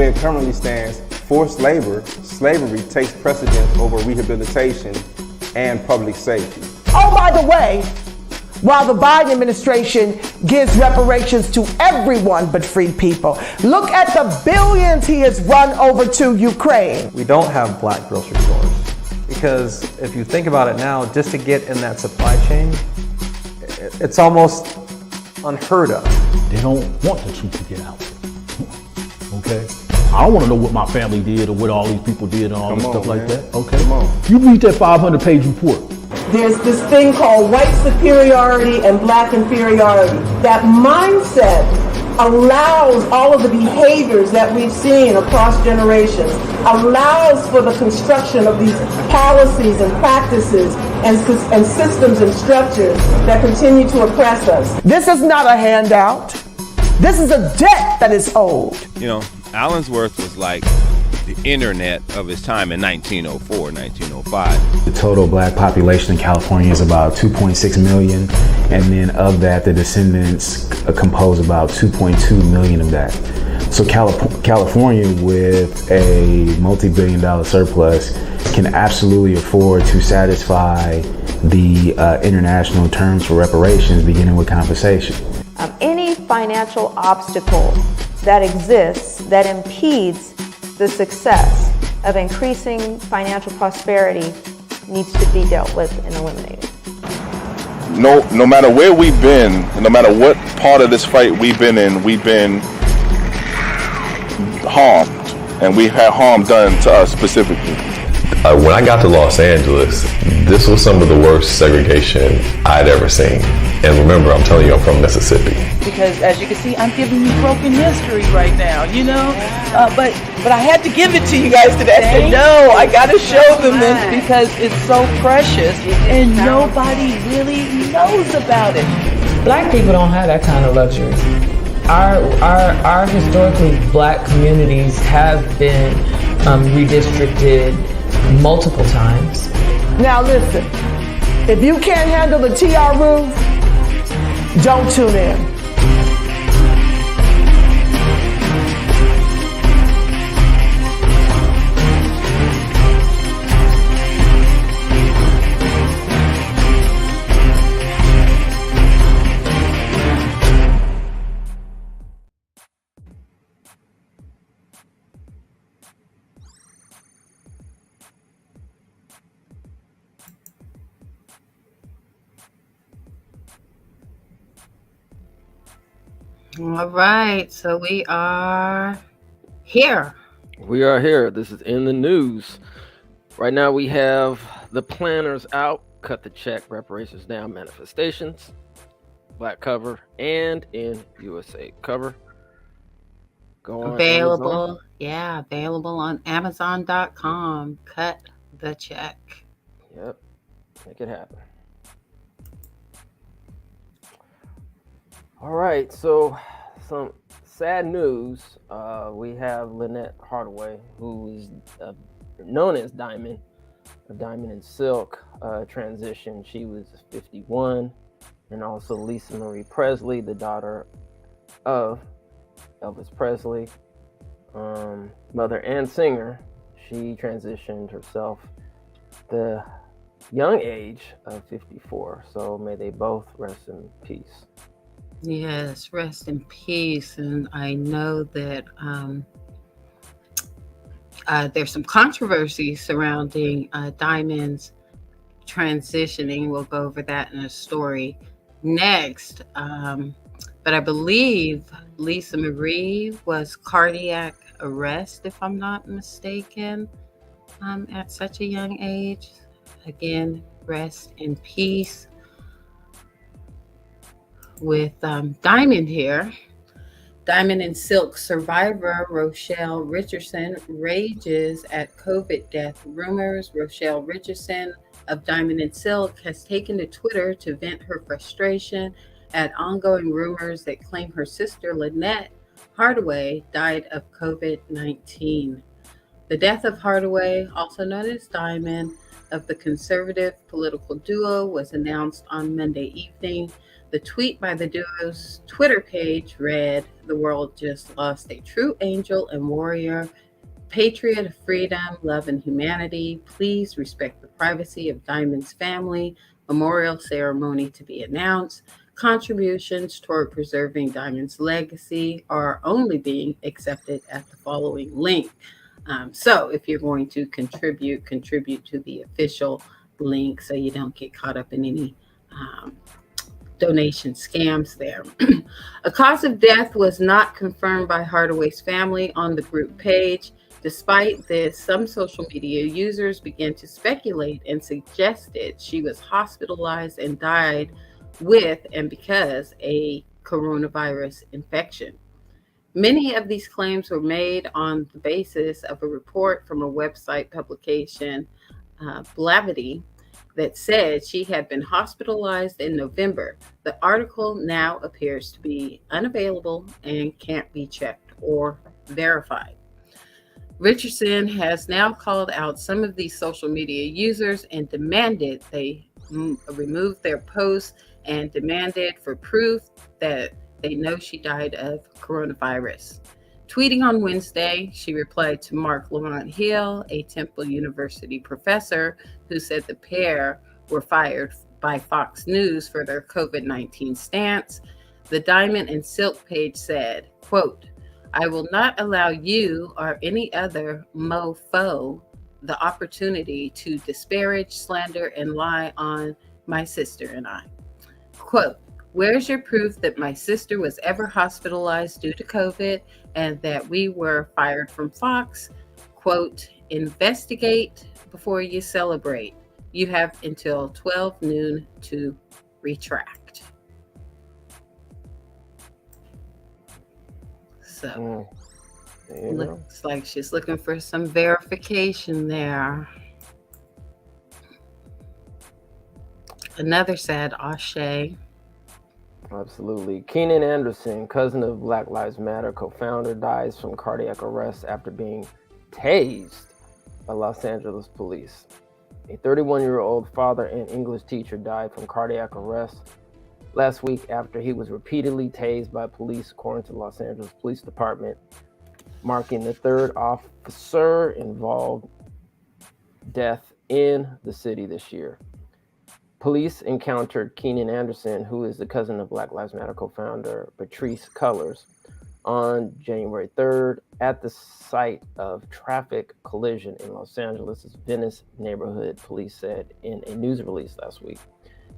way it currently stands, forced labor, slavery takes precedence over rehabilitation and public safety. Oh, by the way, while the Biden administration gives reparations to everyone but free people, look at the billions he has run over to Ukraine. We don't have black grocery stores because if you think about it now, just to get in that supply chain, it's almost unheard of. They don't want the truth to get out. Okay? I don't want to know what my family did or what all these people did and all this stuff like that. Okay? Come on. You read that 500-page report. There's this thing called white superiority and black inferiority. That mindset allows all of the behaviors that we've seen across generations, allows for the construction of these policies and practices and systems and structures that continue to oppress us. This is not a handout. This is a debt that is owed. You know, Allensworth was like the internet of his time in 1904, 1905. The total black population in California is about 2.6 million, and then of that, the descendants compose about 2.2 million of that. So California, with a multi-billion-dollar surplus, can absolutely afford to satisfy the international terms for reparations, beginning with compensation. Any financial obstacle that exists that impedes the success of increasing financial prosperity needs to be dealt with and eliminated. No matter where we've been, no matter what part of this fight we've been in, we've been harmed, and we had harm done to us specifically. When I got to Los Angeles, this was some of the worst segregation I'd ever seen. And remember, I'm telling you, I'm from Mississippi. Because as you can see, I'm giving you broken history right now, you know? But I had to give it to you guys today. I said, no, I got to show them this because it's so precious and nobody really knows about it. Black people don't have that kind of luxury. Our historically black communities have been redistricted multiple times. Now listen, if you can't handle the TR roof, don't tune in. All right, so we are here. We are here. This is in the news. Right now we have the planners out, cut the check, reparations down, manifestations, black cover, and in USA cover. Go on Available, Amazon. Yeah, available on Amazon.com. Cut the check. Yep, make it happen. All right, so some sad news. We have Lynette Hardaway, who is known as Diamond, a Diamond and Silk transition. She was 51, and also Lisa Marie Presley, the daughter of Elvis Presley, mother and singer. She transitioned herself the young age of 54. So may they both rest in peace. Yes, rest in peace. And I know that there's some controversy surrounding Diamond's transitioning. We'll go over that in a story next. But I believe Lisa Marie was cardiac arrest, if I'm not mistaken, at such a young age. Again, rest in peace. With Diamond here. Diamond and Silk survivor Rochelle Richardson rages at COVID death rumors. Rochelle Richardson of Diamond and Silk has taken to Twitter to vent her frustration at ongoing rumors that claim her sister Lynette Hardaway died of COVID-19. The death of Hardaway, also known as Diamond, of the conservative political duo was announced on Monday evening. The tweet by the duo's Twitter page read, "The world just lost a true angel and warrior, patriot of freedom, love, and humanity. Please respect the privacy of Diamond's family. Memorial ceremony to be announced. Contributions toward preserving Diamond's legacy are only being accepted at the following link." So if you're going to contribute to the official link so you don't get caught up in any donation scams there. A cause of death was not confirmed by Hardaway's family on the group page. Despite this, some social media users began to speculate and suggested she was hospitalized and died with and because a coronavirus infection. Many of these claims were made on the basis of a report from a website publication, Blavity, that said she had been hospitalized in November. The article now appears to be unavailable and can't be checked or verified. Richardson has now called out some of these social media users and demanded they remove their posts and demanded for proof that they know she died of coronavirus. Tweeting on Wednesday, she replied to Mark Lamont Hill, a Temple University professor, who said the pair were fired by Fox News for their COVID-19 stance. The Diamond and Silk page said, quote, "I will not allow you or any other mofo the opportunity to disparage, slander, and lie on my sister and I." Quote, "Where's your proof that my sister was ever hospitalized due to COVID and that we were fired from Fox?" Quote, "Investigate before you celebrate. You have until 12 noon to retract." So, looks like she's looking for some verification there. Another sad Ashe. Absolutely. Keenan Anderson, cousin of Black Lives Matter co-founder, dies from cardiac arrest after being tased by Los Angeles police. A 31-year-old father and English teacher died from cardiac arrest last week after he was repeatedly tased by police, according to the Los Angeles Police Department, marking the third officer-involved death in the city this year. Police encountered Keenan Anderson, who is the cousin of Black Lives Matter co-founder Patrice Cullors, on January 3rd at the site of traffic collision in Los Angeles' Venice neighborhood, police said in a news release last week.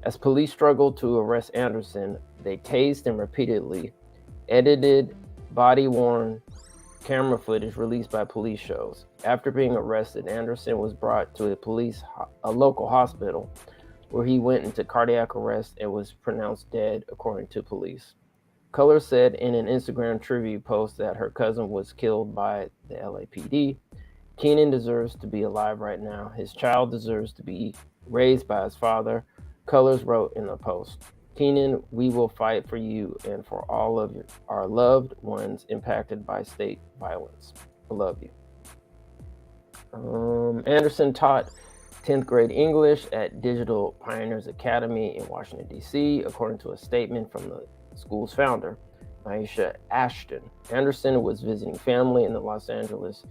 As police struggled to arrest Anderson, they tased him repeatedly. Edited, body-worn camera footage released by police shows. After being arrested, Anderson was brought to a local hospital where he went into cardiac arrest and was pronounced dead, according to police. Cullors said in an Instagram tribute post that her cousin was killed by the LAPD. Keenan deserves to be alive right now. His child deserves to be raised by his father, Cullors wrote in the post. Keenan, we will fight for you and for all of our loved ones impacted by state violence. I love you. Anderson taught 10th grade English at Digital Pioneers Academy in Washington, D.C., according to a statement from the school's founder, Maisha Ashton. Anderson was visiting family in the Los Angeles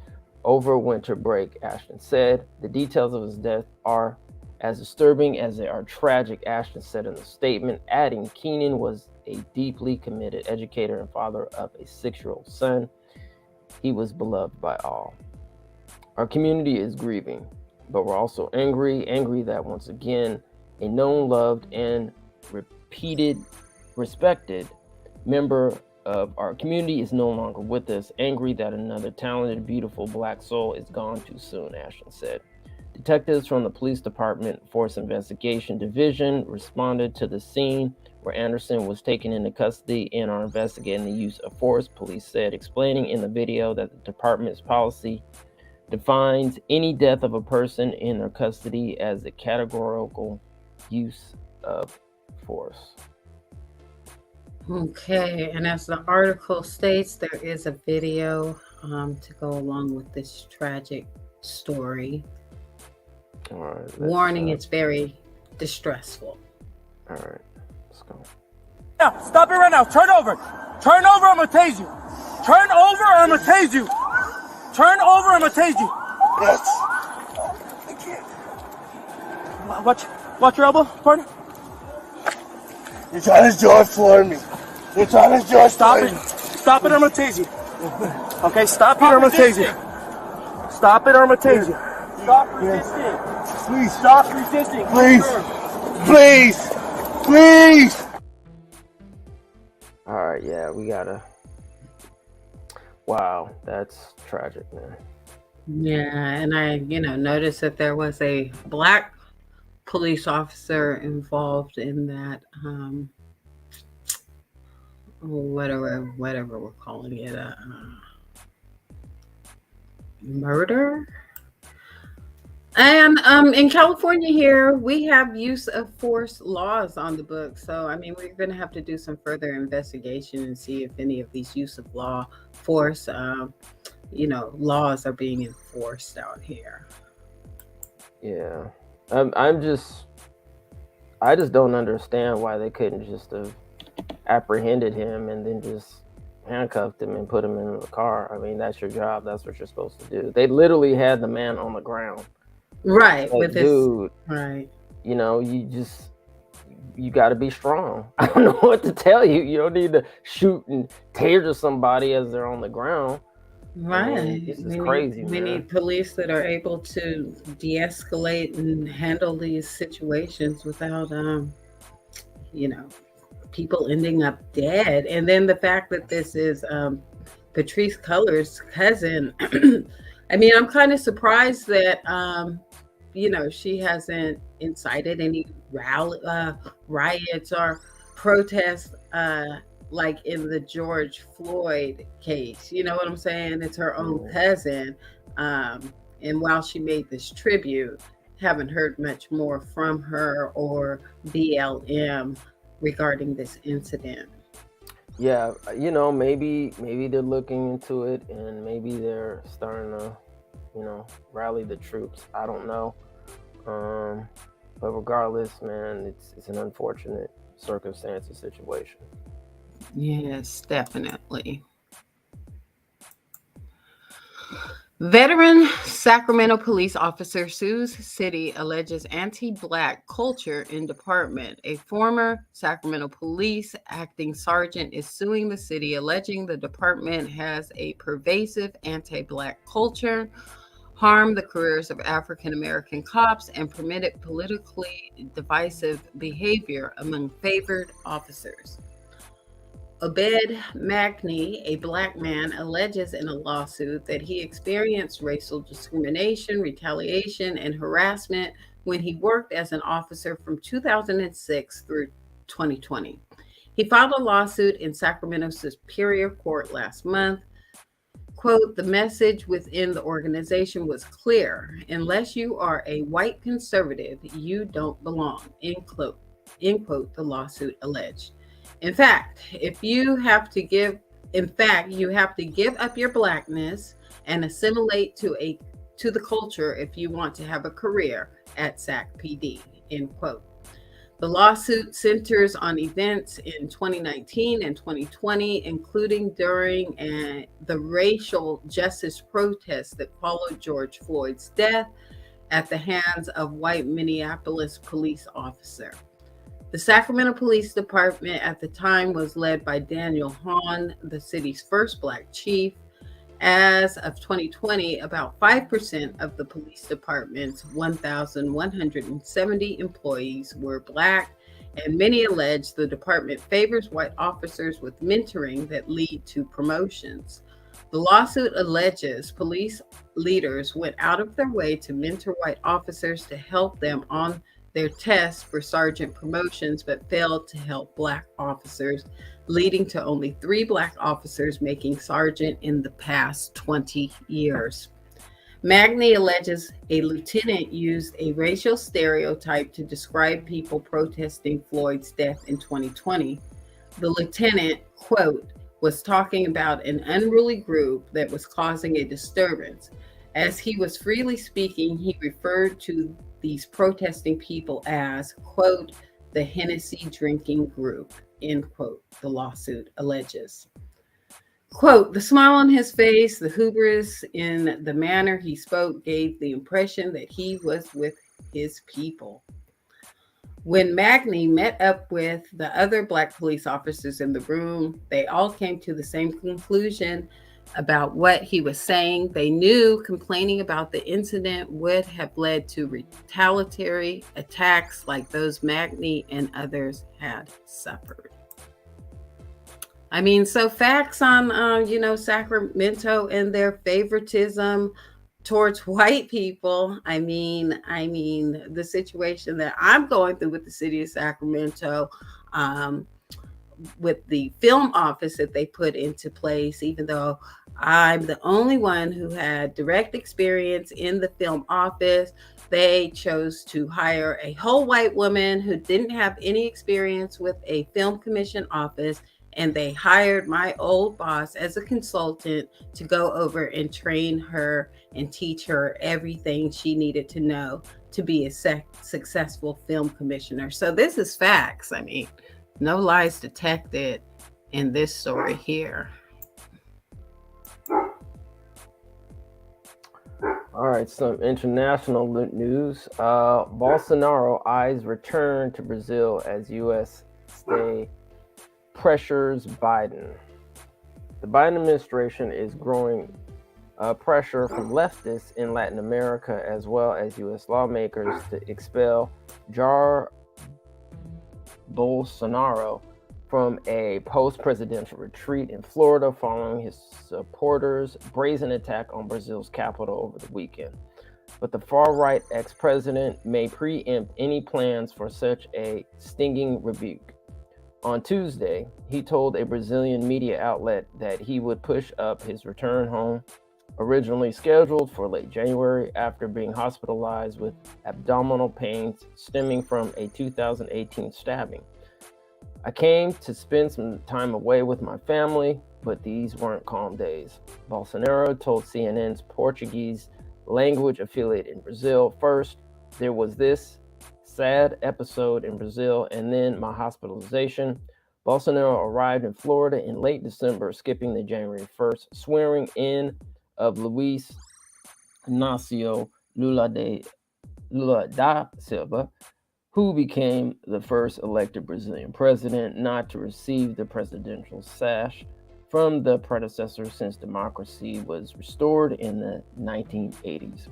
over winter break, Ashton said. The details of his death are as disturbing as they are tragic, Ashton said in the statement, adding Keenan was a deeply committed educator and father of a 6-year-old son. He was beloved by all. Our community is grieving, but we're also angry that once again, a known, loved, and respected member of our community is no longer with us. Angry that another talented, beautiful Black soul is gone too soon, Ashton said. Detectives from the Police Department Force Investigation Division responded to the scene where Anderson was taken into custody and are investigating the use of force, police said, explaining in the video that the department's policy defines any death of a person in their custody as a categorical use of force. Okay, and as the article states, there is a video to go along with this tragic story. All right. Warning, it's very distressful. All right, let's go. Stop it right now. Turn over. Turn over, I'm gonna tase you. Turn over, or I'm gonna tase you. Turn over, I'm gonna tase you. Yes. I can't. Watch your elbow, partner. You're trying to George Floyd me. You're trying to George Floyd me. Stop it, or I'm gonna tase you. Okay, stop it, or I'm gonna tase you. Stop it, or I'm gonna tase you. Stop resisting. Please. Stop resisting. Please. Please. Please. All right, yeah, we gotta. Wow, that's tragic, man. Yeah, and I, noticed that there was a black police officer involved in that, whatever we're calling it, murder. And in California here, we have use of force laws on the books. So, we're going to have to do some further investigation and see if any of these use of force, laws are being enforced out here. Yeah. I just don't understand why they couldn't just have apprehended him and then just handcuffed him and put him in the car. That's your job. That's what you're supposed to do. They literally had the man on the ground. Right. Like, with dude, right. You got to be strong. I don't know what to tell you. You don't need to shoot and taser somebody as they're on the ground. Right. This is crazy. We need police that are able to de-escalate and handle these situations without, people ending up dead. And then the fact that this is Patrice Cullors' cousin. I'm kind of surprised that, she hasn't incited any riots or protests like in the George Floyd case. You know what I'm saying? It's her own cousin. And while she made this tribute, haven't heard much more from her or BLM regarding this incident. Yeah, maybe they're looking into it and maybe they're starting to, rally the troops. I don't know. But regardless, man, it's an unfortunate circumstance and situation. Yes, definitely. Veteran Sacramento police officer sues city, alleges anti-Black culture in department. A former Sacramento police acting sergeant is suing the city, alleging the department has a pervasive anti-Black culture, harmed the careers of African-American cops, and permitted politically divisive behavior among favored officers. Obed Magny, a Black man, alleges in a lawsuit that he experienced racial discrimination, retaliation, and harassment when he worked as an officer from 2006 through 2020. He filed a lawsuit in Sacramento Superior Court last month. Quote, the message within the organization was clear. Unless you are a white conservative, you don't belong, end quote, the lawsuit alleged. In fact, you have to give up your Blackness and assimilate to the culture if you want to have a career at Sac PD, end quote. The lawsuit centers on events in 2019 and 2020, including during the racial justice protests that followed George Floyd's death at the hands of white Minneapolis police officer. The Sacramento Police Department at the time was led by Daniel Hahn, the city's first Black chief. As of 2020, about 5% of the police department's 1,170 employees were Black, and many allege the department favors white officers with mentoring that lead to promotions. The lawsuit alleges police leaders went out of their way to mentor white officers to help them on their tests for sergeant promotions, but failed to help Black officers, leading to only 3 Black officers making sergeant in the past 20 years. Magny alleges a lieutenant used a racial stereotype to describe people protesting Floyd's death in 2020. The lieutenant, quote, was talking about an unruly group that was causing a disturbance. As he was freely speaking, he referred to these protesting people as, quote, the Hennessy drinking group, end quote, the lawsuit alleges. Quote, the smile on his face, the hubris in the manner he spoke gave the impression that he was with his people. When Magny met up with the other Black police officers in the room, they all came to the same conclusion about what he was saying. They knew complaining about the incident would have led to retaliatory attacks like those Magny and others had suffered. I mean, so facts on, Sacramento and their favoritism towards white people. I mean, the situation that I'm going through with the city of Sacramento, with the film office that they put into place, even though I'm the only one who had direct experience in the film office, they chose to hire a whole white woman who didn't have any experience with a film commission office. And they hired my old boss as a consultant to go over and train her and teach her everything she needed to know to be a successful film commissioner. So this is facts. I mean, no lies detected in this story here. All right, some international news. Bolsonaro eyes return to Brazil as U.S. stay pressures Biden. The Biden administration is growing pressure from leftists in Latin America as well as U.S. lawmakers to expel Jair Bolsonaro from a post-presidential retreat in Florida following his supporters' brazen attack on Brazil's capital over the weekend. But the far-right ex-president may preempt any plans for such a stinging rebuke. On Tuesday, he told a Brazilian media outlet that he would push up his return home, originally scheduled for late January after being hospitalized with abdominal pains stemming from a 2018 stabbing. I came to spend some time away with my family, but these weren't calm days. Bolsonaro told CNN's Portuguese language affiliate in Brazil. First, there was this sad episode in Brazil, and then my hospitalization. Bolsonaro arrived in Florida in late December, skipping the January 1st swearing in of Luiz Inácio Lula da Silva, who became the first elected Brazilian president not to receive the presidential sash from the predecessor since democracy was restored in the 1980s.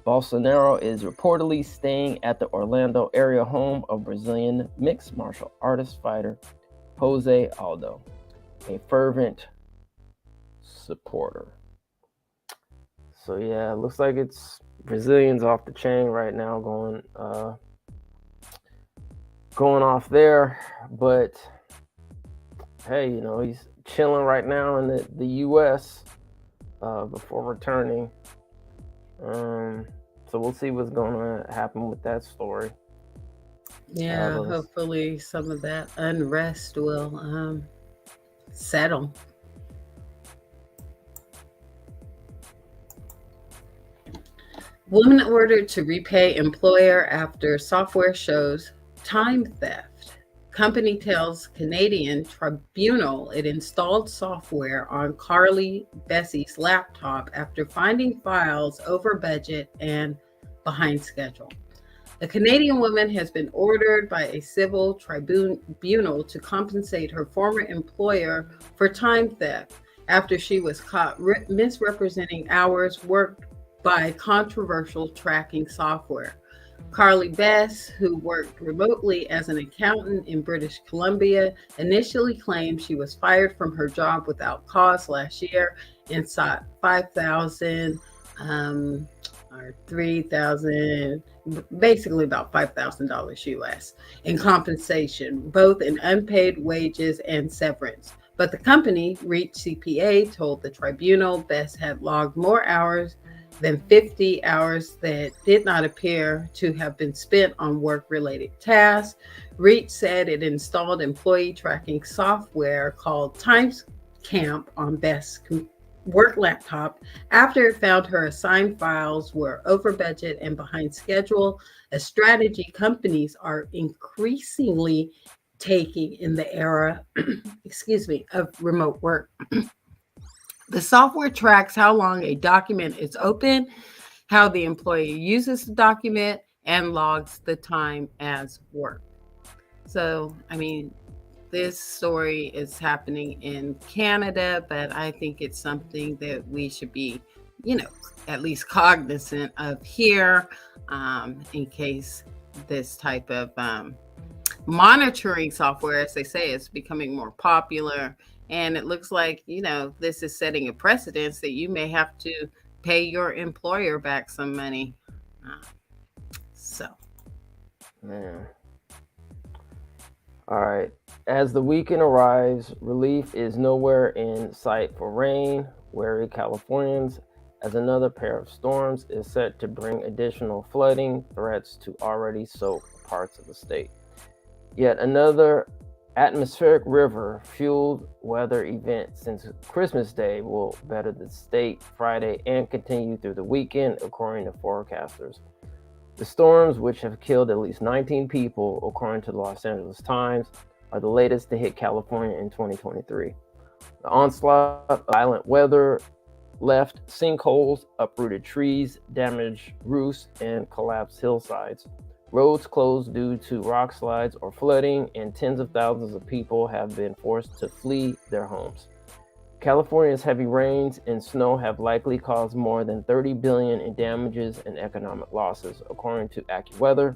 Bolsonaro is reportedly staying at the Orlando area home of Brazilian mixed martial artist fighter Jose Aldo, a fervent supporter. So yeah, it looks like it's Brazilians off the chain right now, going off there. But hey, he's chilling right now in the U.S. Before returning. So we'll see what's going to happen with that story. Yeah, hopefully some of that unrest will settle. Woman ordered to repay employer after software shows time theft. Company tells Canadian tribunal it installed software on Carly Bessie's laptop after finding files over budget and behind schedule. The Canadian woman has been ordered by a civil tribunal to compensate her former employer for time theft after she was caught misrepresenting hours worked by controversial tracking software. Carly Bess, who worked remotely as an accountant in British Columbia, initially claimed she was fired from her job without cause last year and sought $5,000 or $3,000, basically about $5,000 US in compensation, both in unpaid wages and severance. But the company, Reach CPA, told the tribunal Bess had logged more hours than 50 hours that did not appear to have been spent on work-related tasks. Reach said it installed employee tracking software called Timestamp on Beth's work laptop after it found her assigned files were over budget and behind schedule, a strategy companies are increasingly taking in the era, excuse me, of remote work. The software tracks how long a document is open, how the employee uses the document, and logs the time as work. So, I mean, this story is happening in Canada, but I think it's something that we should be, at least cognizant of here, in case this type of monitoring software, as they say, is becoming more popular. And it looks like, this is setting a precedence that you may have to pay your employer back some money. Man. All right. As the weekend arrives, relief is nowhere in sight for rain. Wary Californians, as another pair of storms is set to bring additional flooding threats to already soaked parts of the state. Yet another atmospheric river fueled weather event since Christmas Day will better the state Friday and continue through the weekend, according to forecasters. The storms, which have killed at least 19 people, according to the Los Angeles Times, are the latest to hit California in 2023. The onslaught of violent weather left sinkholes, uprooted trees, damaged roofs, and collapsed hillsides. Roads closed due to rock slides or flooding, and tens of thousands of people have been forced to flee their homes. California's heavy rains and snow have likely caused more than $30 billion in damages and economic losses, according to AccuWeather.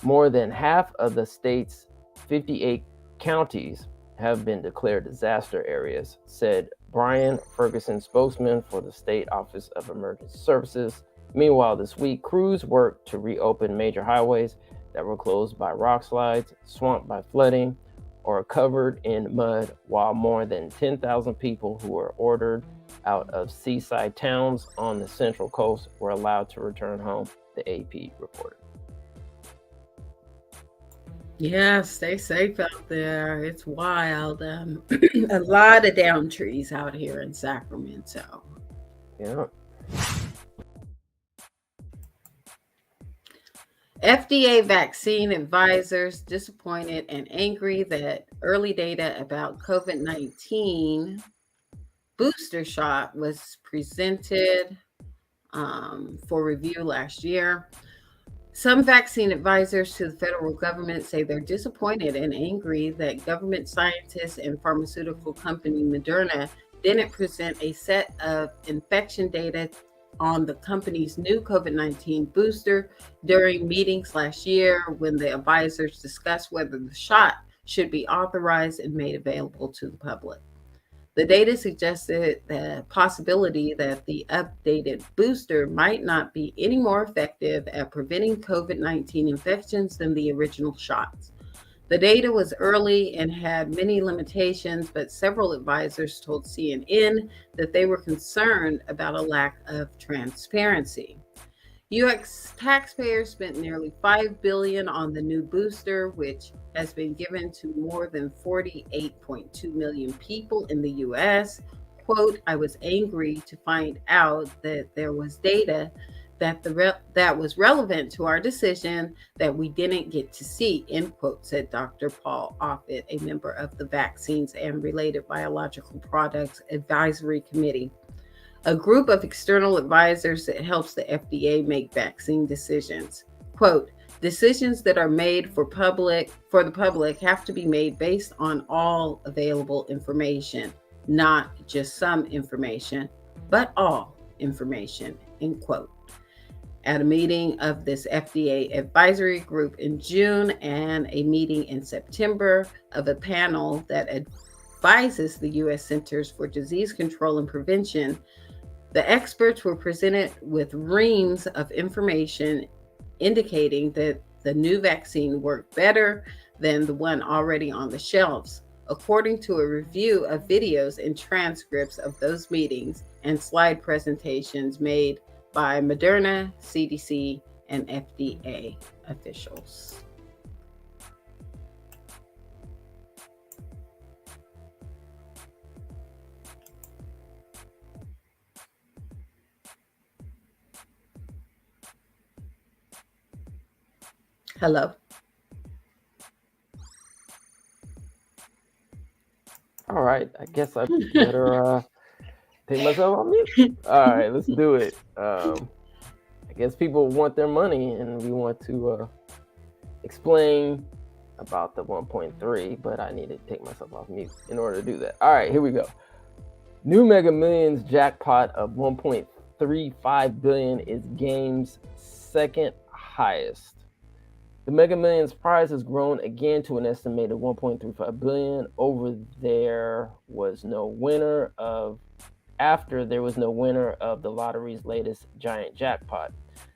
More than half of the state's 58 counties have been declared disaster areas, said Brian Ferguson, spokesman for the State Office of Emergency Services. Meanwhile, this week, crews worked to reopen major highways that were closed by rock slides, swamped by flooding, or covered in mud, while more than 10,000 people who were ordered out of seaside towns on the Central Coast were allowed to return home, the AP reported. Yeah, stay safe out there. It's wild. A lot of down trees out here in Sacramento. Yeah. FDA vaccine advisors disappointed and angry that early data about COVID-19 booster shot was presented for review last year. Some vaccine advisors to the federal government say they're disappointed and angry that government scientists and pharmaceutical company Moderna didn't present a set of infection data on the company's new COVID-19 booster during meetings last year when the advisors discussed whether the shot should be authorized and made available to the public. The data suggested the possibility that the updated booster might not be any more effective at preventing COVID-19 infections than the original shots. The data was early and had many limitations, but several advisors told CNN that they were concerned about a lack of transparency. U.S. taxpayers spent nearly $5 billion on the new booster, which has been given to more than 48.2 million people in the U.S. Quote, I was angry to find out that there was data that was relevant to our decision that we didn't get to see, end quote, said Dr. Paul Offit, a member of the Vaccines and Related Biological Products Advisory Committee, a group of external advisors that helps the FDA make vaccine decisions. Quote, decisions that are made for the public have to be made based on all available information, not just some information, but all information, end quote. At a meeting of this FDA advisory group in June and a meeting in September of a panel that advises the U.S. Centers for Disease Control and Prevention, the experts were presented with reams of information indicating that the new vaccine worked better than the one already on the shelves, according to a review of videos and transcripts of those meetings and slide presentations made by Moderna, CDC, and FDA officials. Hello. right, I guess I better take myself on mute. All right, let's do it. I guess people want their money, and we want to explain about the 1.3, but I need to take myself off mute in order to do that. All right, here we go. New Mega Millions jackpot of 1.35 billion is game's second highest. The Mega Millions prize has grown again to an estimated 1.35 billion. After there was no winner of the lottery's latest giant jackpot.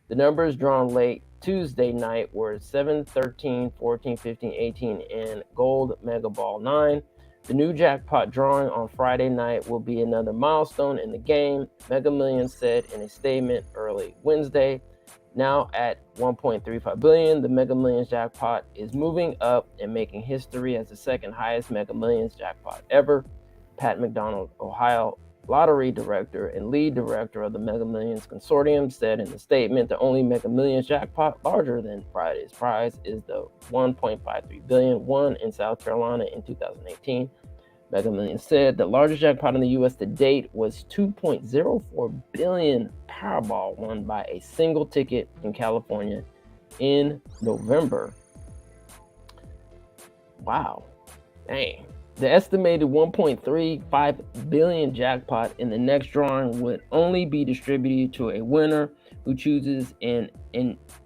The numbers drawn late Tuesday night were 7, 13, 14, 15, 18, and Gold Mega Ball 9. The new jackpot drawing on Friday night will be another milestone in the game, Mega Millions said in a statement early Wednesday. Now at 1.35 billion, the Mega Millions jackpot is moving up and making history as the second highest Mega Millions jackpot ever. Pat McDonald, Ohio Lottery Director and lead director of the Mega Millions Consortium, said in the statement the only Mega Millions jackpot larger than Friday's prize is the 1.53 billion won in South Carolina in 2018. Mega Millions said the largest jackpot in the U.S. to date was 2.04 billion Powerball won by a single ticket in California in November. Wow. Dang. The estimated 1.35 billion jackpot in the next drawing would only be distributed to a winner who chooses an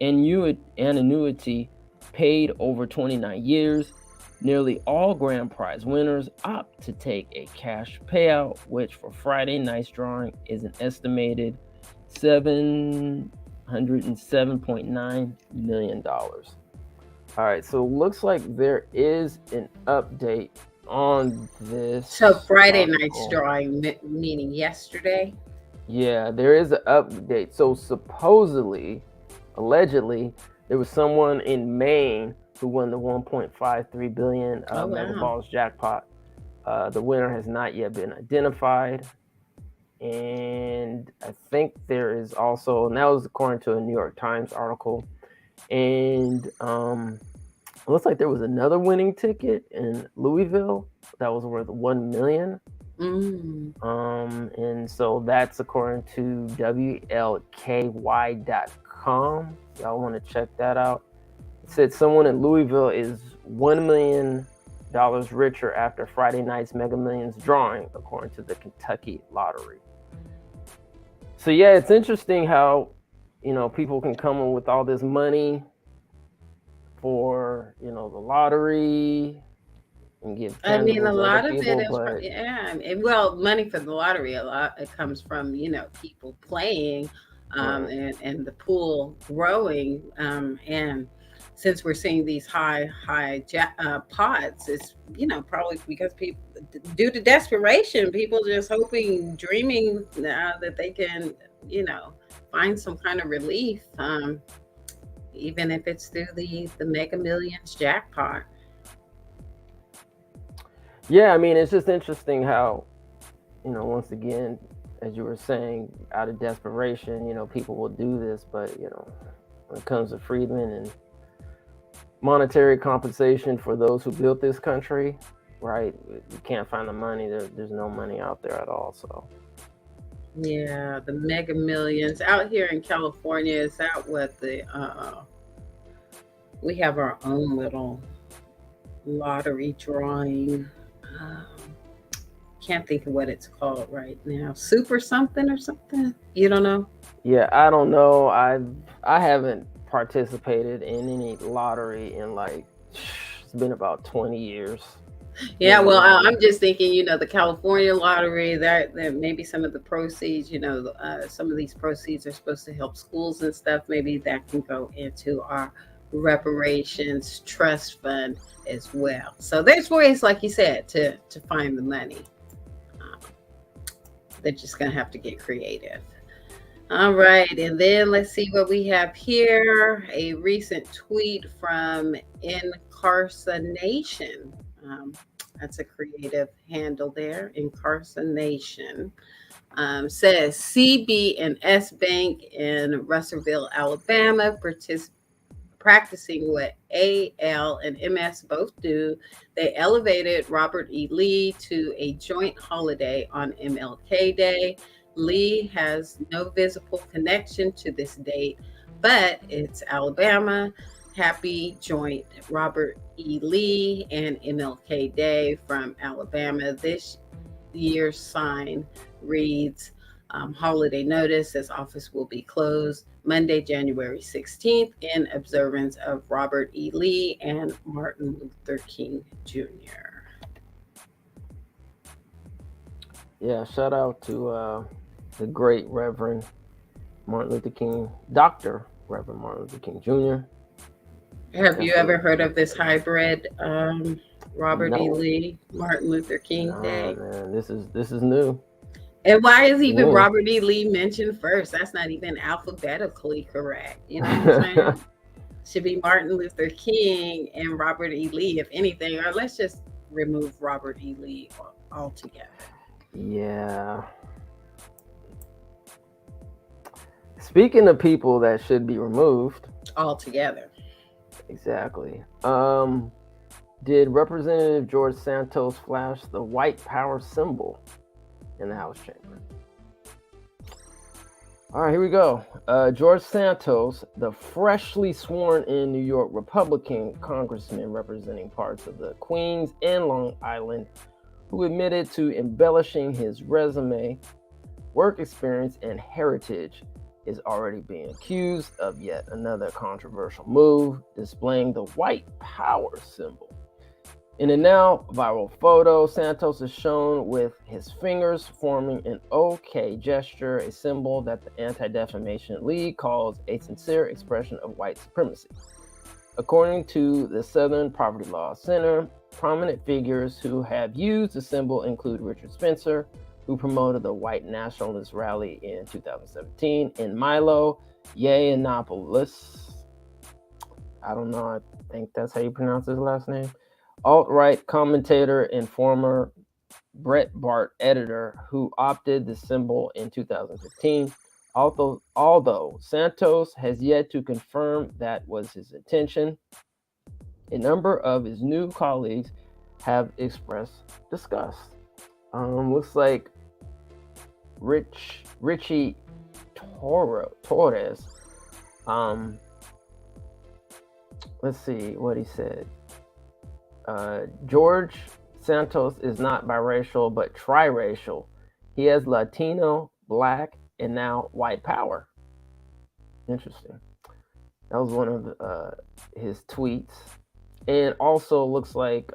annuity paid over 29 years. Nearly all grand prize winners opt to take a cash payout, which for Friday night's drawing is an estimated $707.9 million. All right, so it looks like there is an update on this. So Friday night's drawing, meaning yesterday? Yeah, there is an update. So supposedly, allegedly, there was someone in Maine who won the 1.53 billion Mega Balls jackpot. The winner has not yet been identified. And I think there is also, and that was according to a New York Times article. And it looks like there was another winning ticket in Louisville that was worth $1 million. And so that's according to WLKY.com. Y'all want to check that out. It said someone in Louisville is $1 million richer after Friday night's Mega Millions drawing, according to the Kentucky Lottery. So yeah, it's interesting how, people can come in with all this money for, the lottery and give. I mean, a lot of it is, well, money for the lottery, a lot, it comes from, people playing and the pool growing. And since we're seeing these high pots, it's, probably because people, due to desperation, people just hoping, dreaming that they can, find some kind of relief, even if it's through the Mega Millions jackpot. Yeah, I mean, it's just interesting how, once again, as you were saying, out of desperation, people will do this, but, when it comes to freedom and monetary compensation for those who built this country, right? You can't find the money. There's no money out there at all, so. Yeah, the Mega Millions out here in California is out with we have our own little lottery drawing. Can't think of what it's called right now. Super something or something? You don't know? Yeah, I don't know. I haven't participated in any lottery in it's been about 20 years. Yeah, well, I'm just thinking, the California lottery, that maybe some of the proceeds, some of these proceeds are supposed to help schools and stuff. Maybe that can go into our reparations trust fund as well. So there's ways, like you said, to find the money. They're just going to have to get creative. All right, and then let's see what we have here. A recent tweet from Incarceration. That's a creative handle there, Incarceration. Says CB and S Bank in Russellville, Alabama practicing what AL and MS both do. They elevated Robert E. Lee to a joint holiday on MLK Day. Lee has no visible connection to this date, but it's Alabama. Happy joint Robert E. Lee and MLK Day from Alabama. This year's sign reads, holiday notice as office will be closed Monday, January 16th in observance of Robert E. Lee and Martin Luther King Jr. Yeah, shout out to the great Reverend Martin Luther King, Dr. Reverend Martin Luther King Jr. Have you ever heard of this hybrid Robert E. No. Lee, Martin Luther King Day? Man, this is new. And why is even Whoa. Robert E. Lee mentioned first? That's not even alphabetically correct. You know what I'm saying? Should be Martin Luther King and Robert E. Lee, if anything, or let's just remove Robert E. Lee altogether. Yeah. Speaking of people that should be removed altogether. Exactly. Did Representative George Santos flash the white power symbol in the House chamber? All right, here we go. George Santos, the freshly sworn in New York Republican congressman representing parts of the Queens and Long Island, who admitted to embellishing his resume, work experience, and heritage, is already being accused of yet another controversial move, displaying the white power symbol. In a now viral photo, Santos is shown with his fingers forming an OK gesture, a symbol that the Anti-Defamation League calls a sincere expression of white supremacy. According to the Southern Poverty Law Center, prominent figures who have used the symbol include Richard Spencer, who promoted the white nationalist rally in 2017, and Milo Yiannopoulos. I don't know, I think that's how you pronounce his last name. Alt-right commentator and former Breitbart editor who opted the symbol in 2015. Although Santos has yet to confirm that was his intention, a number of his new colleagues have expressed disgust. Looks like Richie Torres. Let's see what he said. George Santos is not biracial but triracial. He has Latino, Black, and now white power. Interesting. That was one of his tweets. And also looks like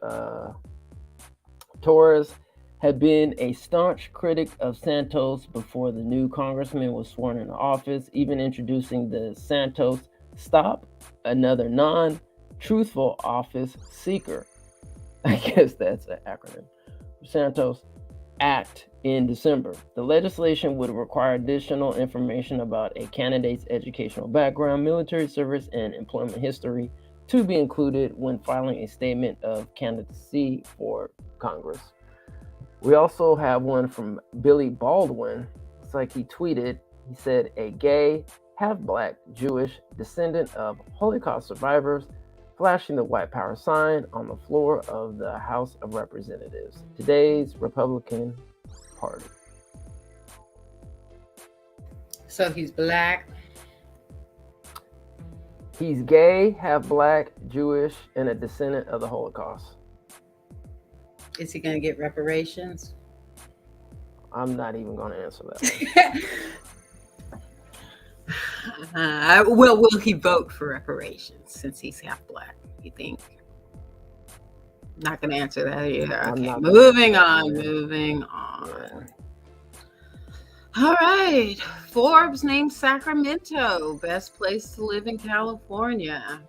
Torres had been a staunch critic of Santos before the new congressman was sworn into office, even introducing the Santos Stop, another non-truthful office seeker. I guess that's an acronym. Santos Act in December. The legislation would require additional information about a candidate's educational background, military service, and employment history to be included when filing a statement of candidacy for Congress. We also have one from Billy Baldwin. It's like he tweeted, he said, a gay, half-black, Jewish descendant of Holocaust survivors flashing the white power sign on the floor of the House of Representatives, today's Republican Party. So he's black. He's gay, half-black, Jewish, and a descendant of the Holocaust. Is he going to get reparations? I'm not even going to answer that. Well, will he vote for reparations since he's half black, you think? Not going to answer that either. Okay, moving on. Yeah. All right. Forbes named Sacramento best place to live in California.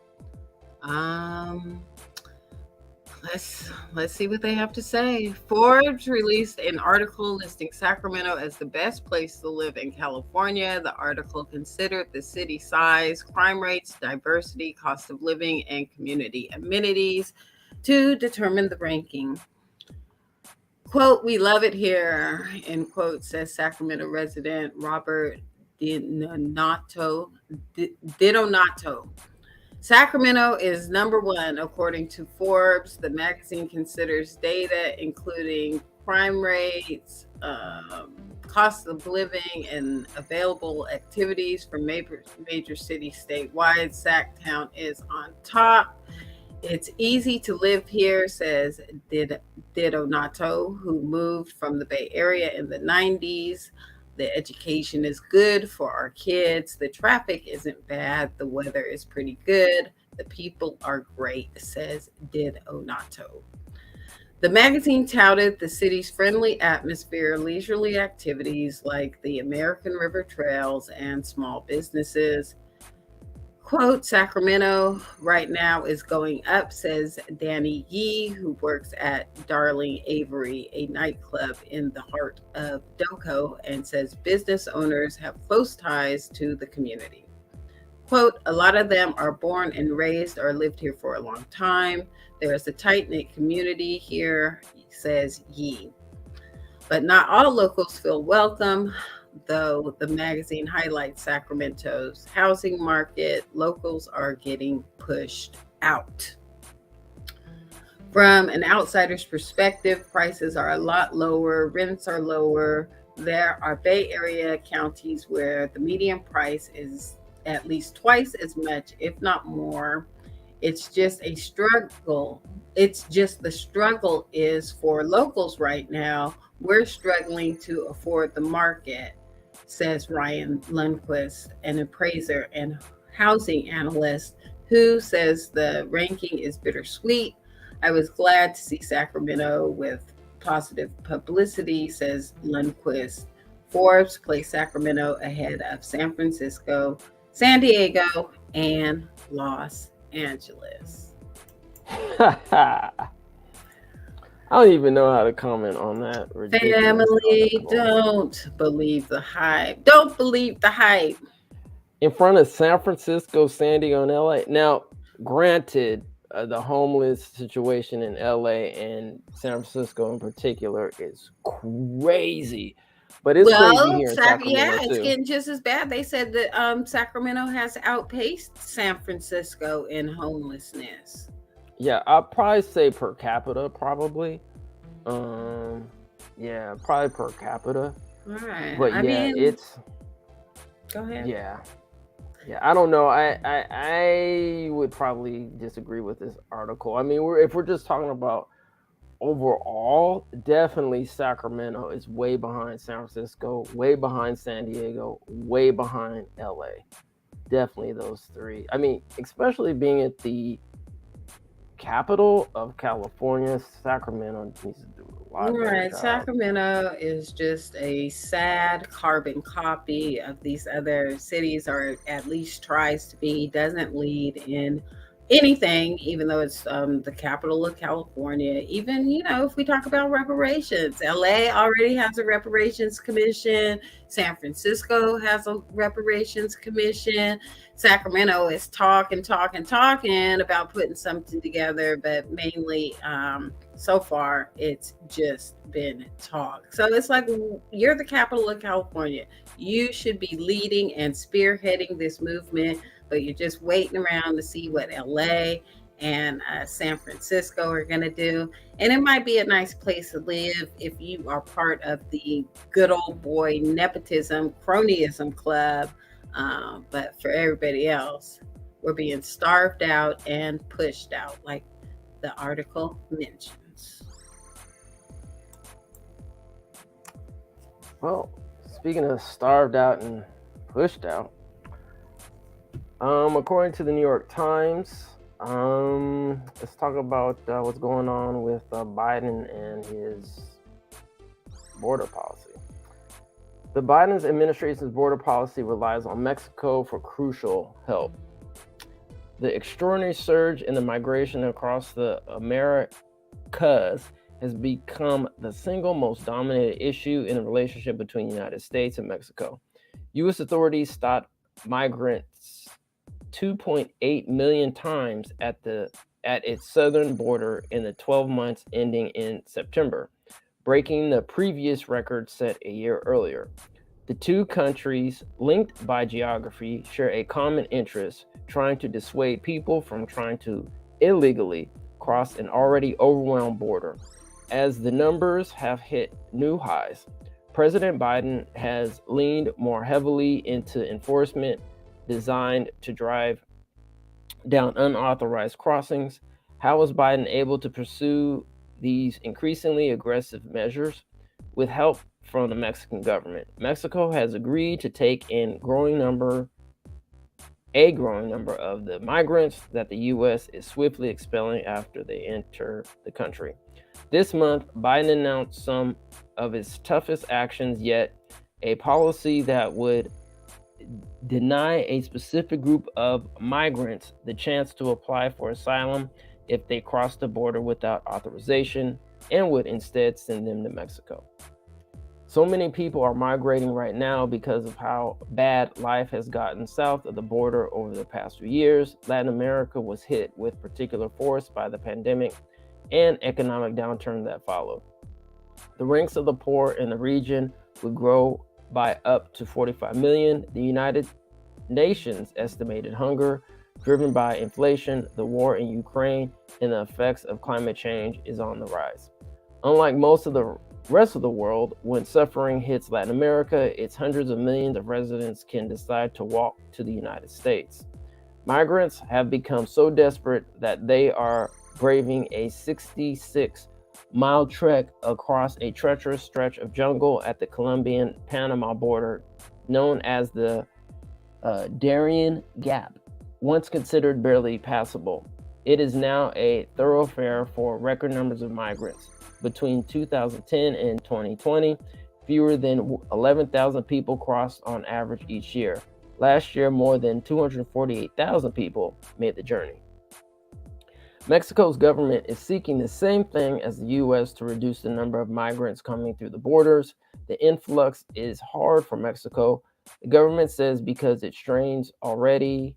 Let's see what they have to say. Forbes released an article listing Sacramento as the best place to live in California. The article considered the city size, crime rates, diversity, cost of living, and community amenities to determine the ranking. Quote, "We love it here," end quote, says Sacramento resident Robert Dinonato. Sacramento is number one, according to Forbes. The magazine considers data including crime rates, cost of living, and available activities from major cities statewide. Sacktown is on top. It's easy to live here, says Didonato, who moved from the Bay Area in the 90s. The education is good for our kids. The traffic isn't bad. The weather is pretty good. The people are great, says Didonato. The magazine touted the city's friendly atmosphere, leisurely activities like the American River Trails, and small businesses. Quote, Sacramento right now is going up, says Danny Yee, who works at Darling Avery, a nightclub in the heart of Doco, and says business owners have close ties to the community. Quote, a lot of them are born and raised or lived here for a long time. There is a tight-knit community here, says Yee. But not all locals feel welcome. Though the magazine highlights Sacramento's housing market, locals are getting pushed out. From an outsider's perspective, prices are a lot lower, rents are lower. There are Bay Area counties where the median price is at least twice as much, if not more. It's just a struggle. It's just the struggle is for locals right now. We're struggling to afford the market, says Ryan Lundquist, an appraiser and housing analyst, who says the ranking is bittersweet. I was glad to see Sacramento with positive publicity, says Lundquist. Forbes placed Sacramento ahead of San Francisco, San Diego, and Los Angeles. I don't even know how to comment on that. Family, don't believe the hype. Don't believe the hype. In front of San Francisco, San Diego, and LA. Now, granted, the homeless situation in LA and San Francisco in particular is crazy. But it's crazy here in Sacramento, yeah, it's too. getting just as bad. They said that Sacramento has outpaced San Francisco in homelessness. Yeah, I'd probably say per capita, probably. Yeah, probably per capita. All right. But I yeah, mean, it's. Go ahead. Yeah, I don't know. I would probably disagree with this article. I mean, if we're just talking about overall, definitely Sacramento is way behind San Francisco, way behind San Diego, way behind LA. Definitely those three. I mean, especially being at the capital of California, Sacramento needs to do a lot better Right. job. Sacramento is just a sad carbon copy of these other cities, or at least tries to be, doesn't lead in anything, even though it's the capital of California. Even, if we talk about reparations, LA already has a reparations commission. San Francisco has a reparations commission. Sacramento is talking about putting something together, but mainly so far it's just been talk. So it's like, you're the capital of California. You should be leading and spearheading this movement, but you're just waiting around to see what LA and San Francisco are going to do. And it might be a nice place to live if you are part of the good old boy nepotism, cronyism club. But for everybody else, we're being starved out and pushed out, like the article mentions. Well, speaking of starved out and pushed out, according to the New York Times, let's talk about what's going on with Biden and his border policy. The Biden administration's border policy relies on Mexico for crucial help. The extraordinary surge in the migration across the Americas has become the single most dominated issue in the relationship between the United States and Mexico. U.S. authorities stopped migrants 2.8 million times at its southern border in the 12 months ending in September, breaking the previous record set a year earlier. The two countries, linked by geography, share a common interest: trying to dissuade people from trying to illegally cross an already overwhelmed border. As the numbers have hit new highs, President Biden has leaned more heavily into enforcement designed to drive down unauthorized crossings. How was Biden able to pursue these increasingly aggressive measures? With help from the Mexican government. Mexico has agreed to take in a growing number of the migrants that the U.S. is swiftly expelling after they enter the country. This month, Biden announced some of his toughest actions yet, a policy that would deny a specific group of migrants the chance to apply for asylum if they cross the border without authorization, and would instead send them to Mexico. So many people are migrating right now because of how bad life has gotten south of the border over the past few years. Latin America was hit with particular force by the pandemic and economic downturn that followed. The ranks of the poor in the region would grow by up to 45 million. The United Nations estimated hunger, driven by inflation, the war in Ukraine, and the effects of climate change, is on the rise. Unlike most of the rest of the world, when suffering hits Latin America, its hundreds of millions of residents can decide to walk to the United States. Migrants have become so desperate that they are braving a 66-mile trek across a treacherous stretch of jungle at the Colombian-Panama border, known as the Darien Gap. Once considered barely passable, it is now a thoroughfare for record numbers of migrants. Between 2010 and 2020, fewer than 11,000 people crossed on average each year. Last year, more than 248,000 people made the journey. Mexico's government is seeking the same thing as the U.S. to reduce the number of migrants coming through the borders. The influx is hard for Mexico, the government says, because it strains already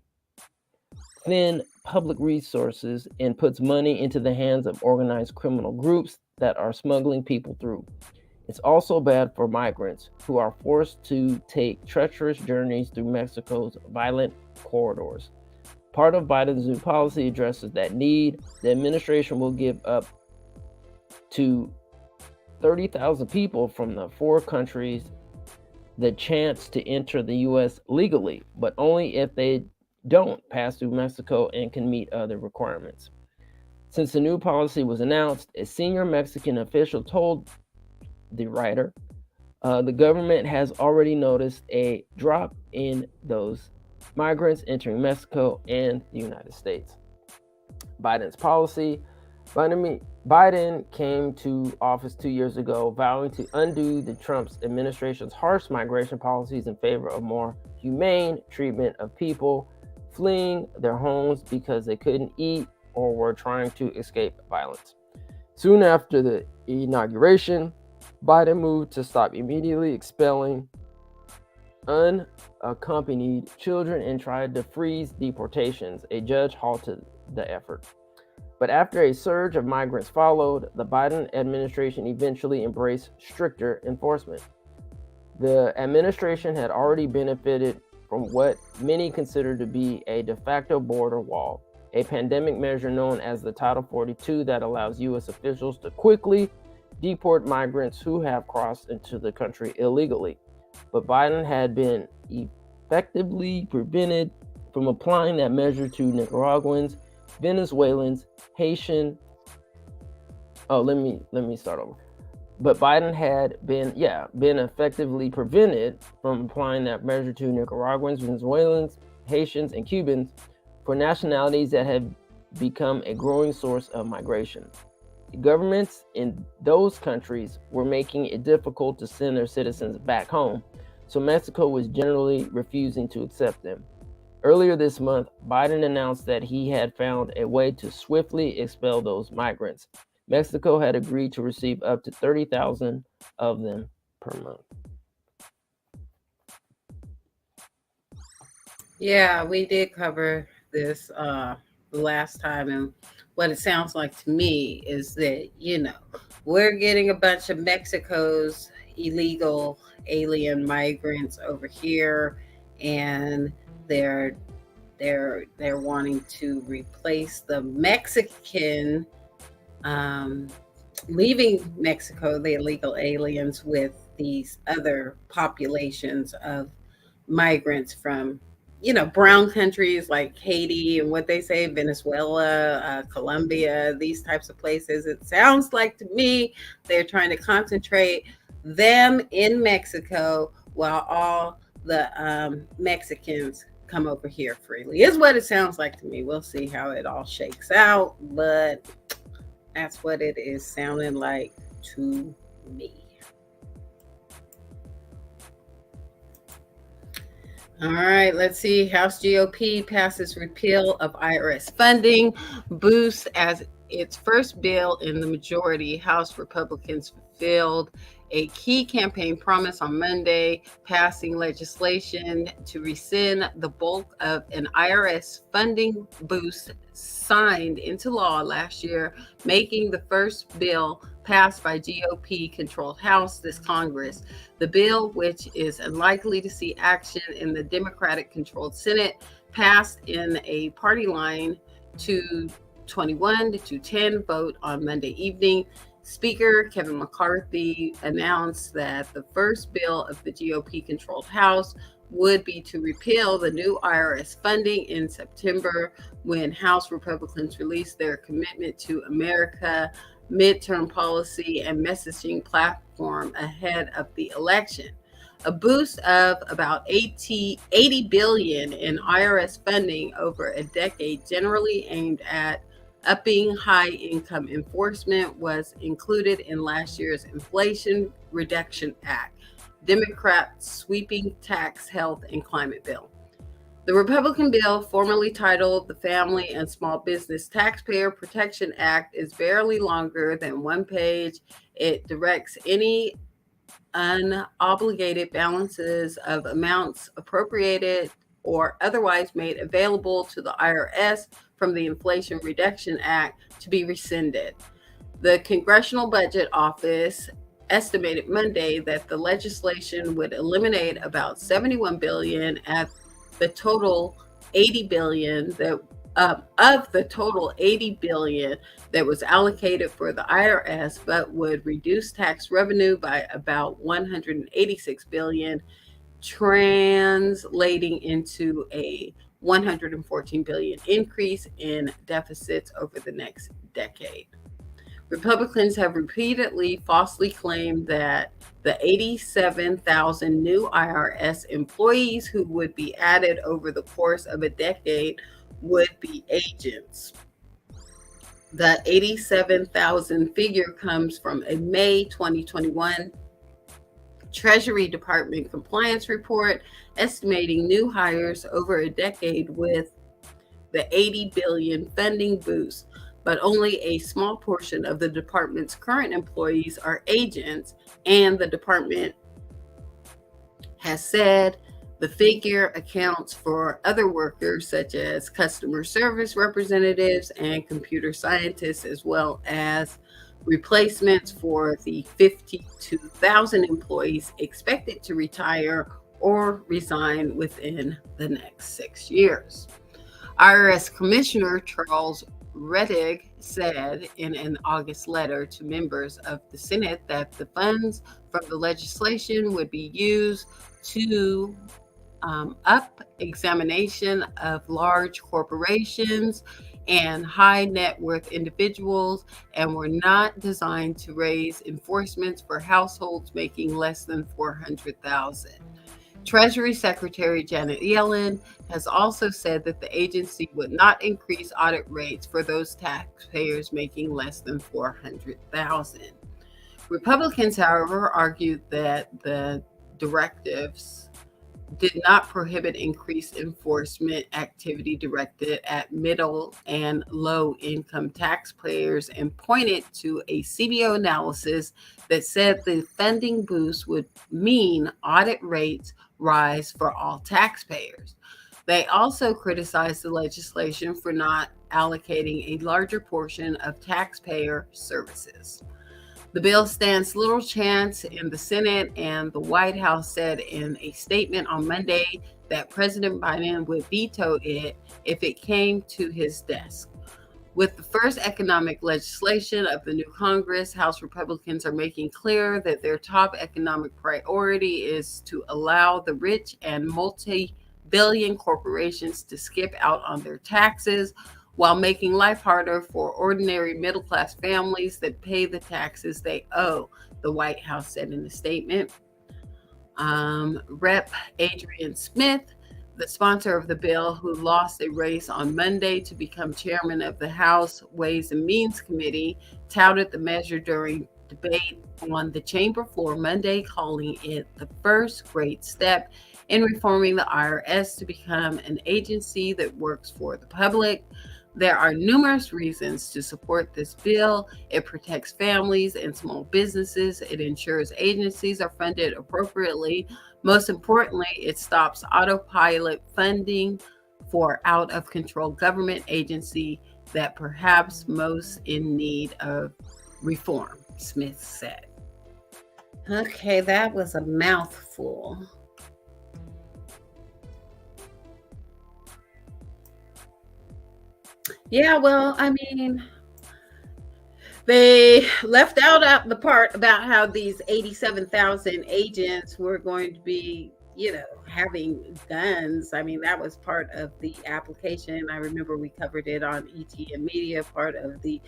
thin public resources and puts money into the hands of organized criminal groups that are smuggling people through. It's also bad for migrants who are forced to take treacherous journeys through Mexico's violent corridors. Part of Biden's new policy addresses that need. The administration will give up to 30,000 people from the 4 countries the chance to enter the U.S. legally, but only if they don't pass through Mexico and can meet other requirements. Since the new policy was announced, a senior Mexican official told the writer, the government has already noticed a drop in those migrants entering Mexico and the United States. Biden's policy. Biden came to office 2 years ago, vowing to undo the Trump administration's harsh migration policies in favor of more humane treatment of people fleeing their homes because they couldn't eat or were trying to escape violence. Soon after the inauguration, Biden moved to stop immediately expelling unaccompanied children and tried to freeze deportations. A judge halted the effort. But after a surge of migrants followed, the Biden administration eventually embraced stricter enforcement. The administration had already benefited from what many consider to be a de facto border wall, a pandemic measure known as the Title 42 that allows U.S. officials to quickly deport migrants who have crossed into the country illegally. But Biden had been effectively prevented from applying that measure to Nicaraguans, Venezuelans, Haitian. Let me start over. But Biden had been effectively prevented from applying that measure to Nicaraguans, Venezuelans, Haitians, and Cubans, for nationalities that have become a growing source of migration. Governments in those countries were making it difficult to send their citizens back home, so Mexico was generally refusing to accept them. Earlier this month, Biden announced that he had found a way to swiftly expel those migrants. Mexico had agreed to receive up to 30,000 of them per month. Yeah, we did cover this the last time, and what it sounds like to me is that, we're getting a bunch of Mexico's illegal alien migrants over here, and they're They're wanting to replace the Mexican, leaving Mexico, the illegal aliens, with these other populations of migrants from, brown countries like Haiti and what they say, Venezuela, Colombia, these types of places. It sounds like to me they're trying to concentrate them in Mexico while all the Mexicans come over here freely, is what it sounds like to me. We'll see how it all shakes out, but that's what it is sounding like to me. All right, let's see. House GOP passes repeal of IRS funding, boosts as its first bill in the majority. House Republicans fulfilled a key campaign promise on Monday, passing legislation to rescind the bulk of an IRS funding boost signed into law last year, making the first bill passed by GOP-controlled House this Congress. The bill, which is unlikely to see action in the Democratic-controlled Senate, passed in a party line 221 to 210 vote on Monday evening. Speaker Kevin McCarthy announced that the first bill of the GOP-controlled House would be to repeal the new IRS funding in September, when House Republicans released their Commitment to America midterm policy and messaging platform ahead of the election. A boost of about 80 billion in IRS funding over a decade, generally aimed at upping high-income enforcement, was included in last year's Inflation Reduction Act, Democrats' sweeping tax, health, and climate bill. The Republican bill, formerly titled the Family and Small Business Taxpayer Protection Act, is barely longer than one page. It directs any unobligated balances of amounts appropriated or otherwise made available to the IRS from the Inflation Reduction Act to be rescinded. The Congressional Budget Office estimated Monday that the legislation would eliminate about $71 billion at the total $80 billion that of the total $80 billion that was allocated for the IRS, but would reduce tax revenue by about $186 billion, translating into a $114 billion increase in deficits over the next decade. Republicans have repeatedly falsely claimed that the 87,000 new IRS employees who would be added over the course of a decade would be agents. The 87,000 figure comes from a May 2021 Treasury Department compliance report estimating new hires over a decade with the $80 billion funding boost, but only a small portion of the department's current employees are agents, and the department has said the figure accounts for other workers such as customer service representatives and computer scientists, as well as replacements for the 52,000 employees expected to retire or resign within the next 6 years. IRS Commissioner Charles Rettig said in an August letter to members of the Senate that the funds from the legislation would be used to up examination of large corporations and high net worth individuals, and were not designed to raise enforcements for households making less than $400,000. Treasury Secretary Janet Yellen has also said that the agency would not increase audit rates for those taxpayers making less than $400,000. Republicans, however, argued that the directives did not prohibit increased enforcement activity directed at middle and low income taxpayers, and pointed to a CBO analysis that said the funding boost would mean audit rates rise for all taxpayers. They also criticized the legislation for not allocating a larger portion of taxpayer services. The bill stands little chance in the Senate, and the White House said in a statement on Monday that President Biden would veto it if it came to his desk. With the first economic legislation of the new Congress, House Republicans are making clear that their top economic priority is to allow the rich and multi-billion corporations to skip out on their taxes while making life harder for ordinary middle-class families that pay the taxes they owe, the White House said in a statement. Rep. Adrian Smith, the sponsor of the bill, who lost a race on Monday to become chairman of the House Ways and Means Committee, touted the measure during debate on the chamber floor Monday, calling it the first great step in reforming the IRS to become an agency that works for the public. There are numerous reasons to support this bill. It protects families and small businesses. It ensures agencies are funded appropriately. Most importantly, it stops autopilot funding for out-of-control government agency that perhaps most in need of reform, Smith said. Okay, that was a mouthful. Yeah, well, I mean, they left out the part about how these 87,000 agents were going to be, having guns. I mean, that was part of the application. I remember we covered it on ET and Media. Part of the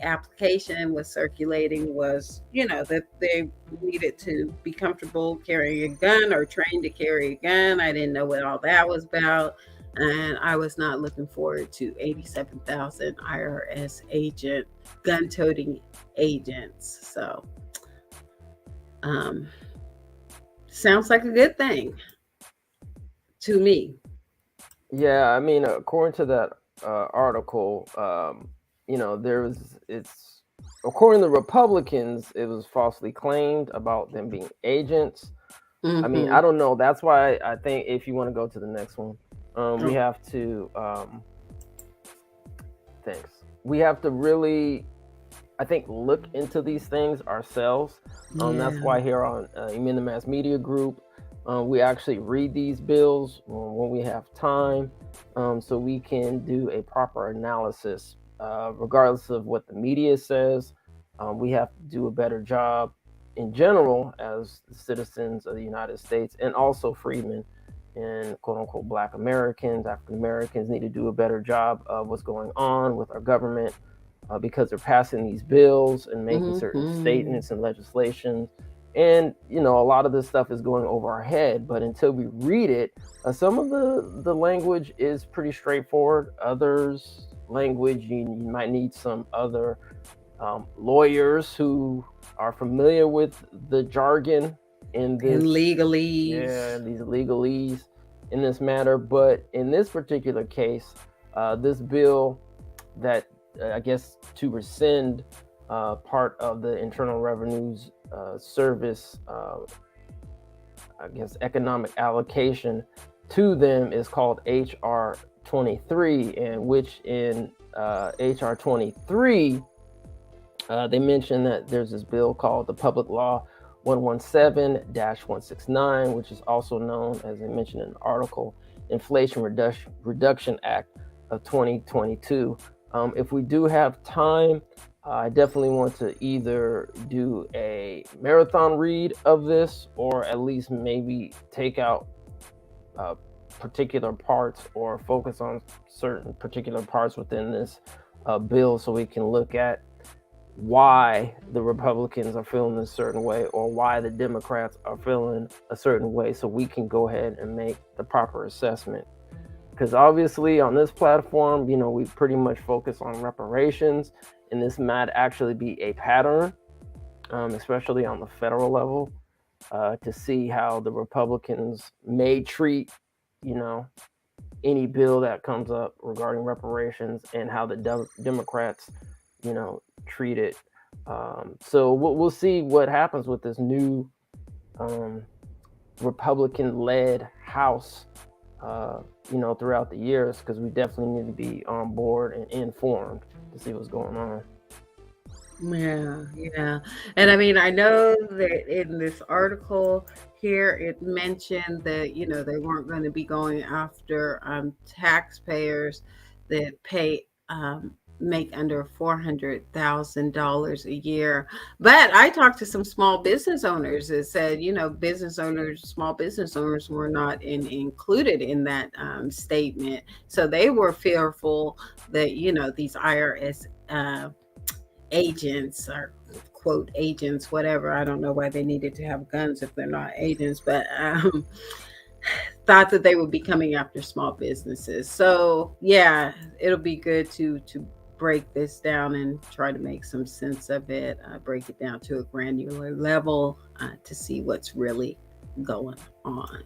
application was circulating was, that they needed to be comfortable carrying a gun or trained to carry a gun. I didn't know what all that was about. And I was not looking forward to 87,000 IRS agent, gun-toting agents. So, sounds like a good thing to me. Yeah, I mean, according to that article, according to Republicans, it was falsely claimed about them being agents. I mean, I don't know. That's why I think if you want to go to the next one, we have to, we have to really, I think, look into these things ourselves. That's why here on the Mass Media Group, we actually read these bills when we have time, so we can do a proper analysis, regardless of what the media says. We have to do a better job in general as citizens of the United States, and also freedmen and quote unquote Black Americans, African Americans need to do a better job of what's going on with our government, because they're passing these bills and making certain statements and legislation. And, a lot of this stuff is going over our head, but until we read it, some of the language is pretty straightforward. Others language, you might need some other lawyers who are familiar with the jargon in this legalese. Yeah, these legalese in this matter. But in this particular case, this bill that I guess to rescind part of the Internal Revenue's Service, I guess, economic allocation to them is called HR 23, and which in HR 23, they mentioned that there's this bill called the Public Law 117-169, which is also known, as I mentioned in the article, Inflation Reduction Act of 2022. If we do have time, I definitely want to either do a marathon read of this, or at least maybe take out particular parts or focus on certain particular parts within this bill, so we can look at why the Republicans are feeling a certain way, or why the Democrats are feeling a certain way, so we can go ahead and make the proper assessment. Because obviously on this platform, we pretty much focus on reparations, and this might actually be a pattern, especially on the federal level, to see how the Republicans may treat, any bill that comes up regarding reparations, and how the Democrats, treat it. So we'll see what happens with this new Republican-led House, throughout the years, because we definitely need to be on board and informed to see what's going on. Yeah, yeah. And I mean, I know that in this article here, it mentioned that, they weren't going to be going after taxpayers that make under $400,000 a year. But I talked to some small business owners that said, small business owners were not included in that statement. So they were fearful that, these IRS agents or quote agents, whatever. I don't know why they needed to have guns if they're not agents, but thought that they would be coming after small businesses. So yeah, it'll be good to break this down and try to make some sense of it, break it down to a granular level to see what's really going on.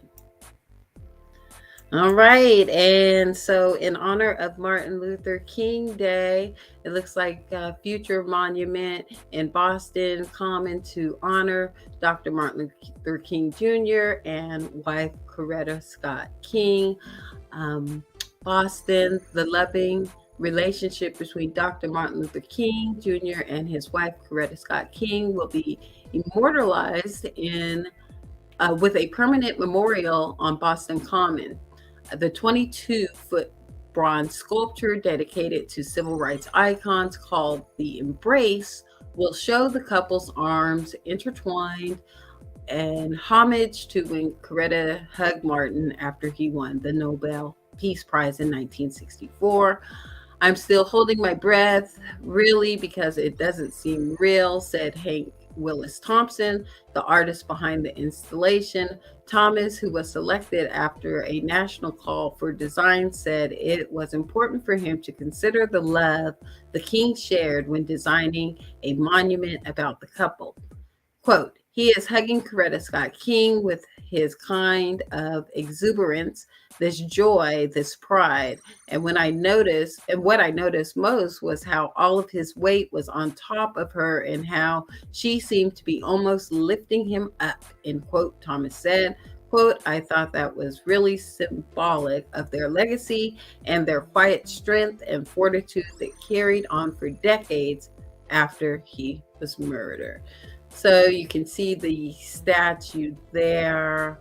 All right. And so, in honor of Martin Luther King Day, it looks like Future Monument in Boston Common to honor Dr. Martin Luther King Jr. and wife Coretta Scott King. Boston, the loving relationship between Dr. Martin Luther King Jr. and his wife Coretta Scott King will be immortalized with a permanent memorial on Boston Common. The 22-foot bronze sculpture dedicated to civil rights icons called The Embrace will show the couple's arms intertwined and homage to when Coretta hugged Martin after he won the Nobel Peace Prize in 1964. I'm still holding my breath, really, because it doesn't seem real, said Hank Willis Thompson, the artist behind the installation. Thomas, who was selected after a national call for design, said it was important for him to consider the love the King shared when designing a monument about the couple. Quote, he is hugging Coretta Scott King with his kind of exuberance, this joy, this pride. And what I noticed most was how all of his weight was on top of her and how she seemed to be almost lifting him up, end quote, Thomas said. Quote, I thought that was really symbolic of their legacy and their quiet strength and fortitude that carried on for decades after he was murdered. So you can see the statue there.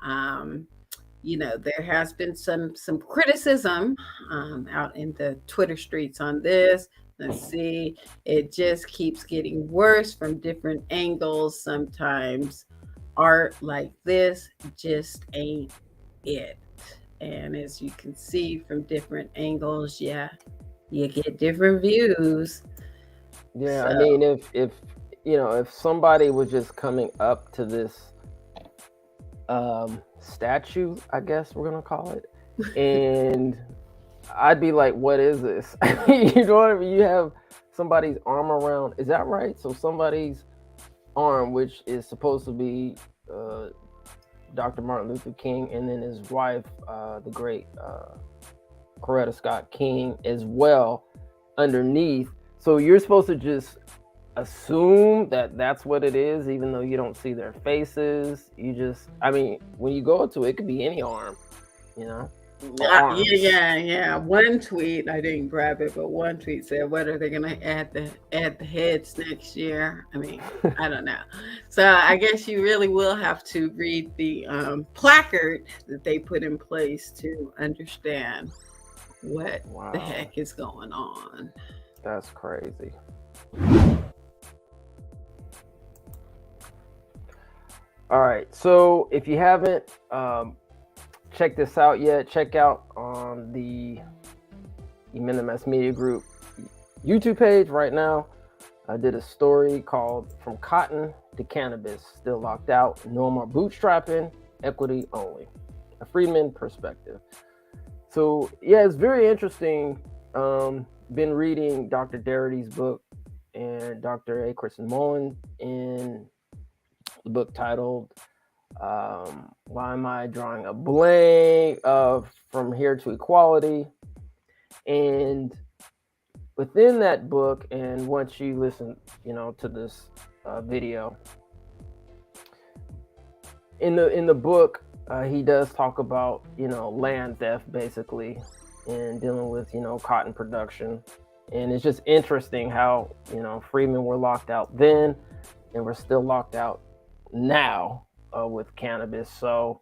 There has been some criticism out in the Twitter streets on this. Let's see. It just keeps getting worse from different angles. Sometimes art like this just ain't it. And as you can see from different angles, yeah, you get different views. Yeah, so. I mean, if somebody was just coming up to this statue, I guess we're gonna call it, and I'd be like, what is this? You know what I mean? You have somebody's arm around, is that right? So somebody's arm, which is supposed to be Dr. Martin Luther King, and then his wife, the great Coretta Scott King as well underneath. So you're supposed to just assume that that's what it is, even though you don't see their faces. When you go to it, it could be any arm, Yeah. One tweet, I didn't grab it, but one tweet said, "What are they going to add the heads next year?" I mean, I don't know. So I guess you really will have to read the placard that they put in place to understand what the heck is going on. That's crazy. All right, so if you haven't checked this out yet, check out on the Minimus Media Group YouTube page right now. I did a story called From Cotton to Cannabis, Still Locked Out, No More Bootstrapping, Equity Only, a Freedman Perspective. So yeah, it's very interesting. Been reading Dr. Darity's book and Dr. A. Kristen Mullen in the book titled Why Am I Drawing a Blank From Here to Equality. And within that book, and once you listen to this video, in the book he does talk about land theft basically, and dealing with cotton production And it's just interesting how, freemen were locked out then and we're still locked out now with cannabis. So